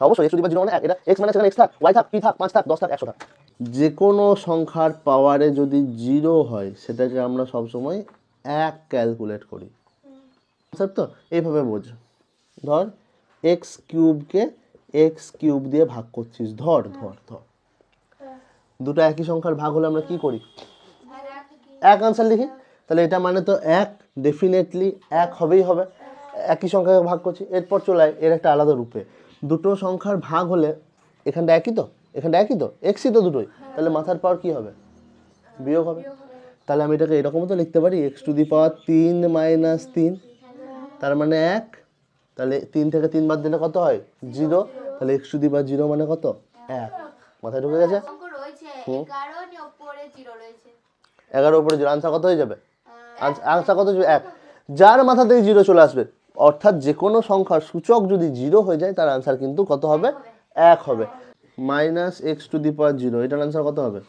অবশ্যই x to the পাওয়ার 0 মানে 1, এটা x মানে সেখানে x থাক, y থাক, p থাক, 5 থাক, 10 থাক, 100 থাক, যে কোনো সংখ্যার পাওয়ারে যদি 0 হয় সেটাকে আমরা সবসময় 1 ক্যালকুলেট করি। কনসেপ্ট তো এইভাবে বোঝ। ধর এক্স কিউবকে এক্স কিউব দিয়ে ভাগ করছিস, ধর ধর ধর দুটো একই সংখ্যার ভাগ হলে আমরা কি করি? এক আনসার লিখি। তাহলে এটা মানে তো এক, ডেফিনেটলি এক হবেই হবে, একই সংখ্যাকে ভাগ করছি। এরপর চলে আয় এর একটা আলাদা রূপে, দুটো সংখ্যার ভাগ হলে এখানটা একই তো, এখানটা একই তো, এক্সই তো দুটোই, তাহলে মাথার পাওয়ার কি হবে? বিয়োগ হবে। তাহলে আমি এটাকে এরকমও তো লিখতে পারি, x to the power 3 minus 3, তার মানে 1। তাহলে 3 থেকে 3 বাদ দিলে কত হয়? 0। তাহলে এক্স টু দি পাওয়ার 0 মানে কত? 1। মাথায় ঢুকে গেছে? 11 উপরে 0, আনসার কত হয়ে যাবে? আনসার কত? 1। যার মাথাতেই 0 চলে আসবে, অর্থাৎ যে কোনো সংখ্যার সূচক যদি 0 হয়ে যায় তার আনসার কিন্তু কত হবে? 1 হবে। মাইনাস এক্স টু দি পাওয়ার 0, এটার আনসার কত হবে?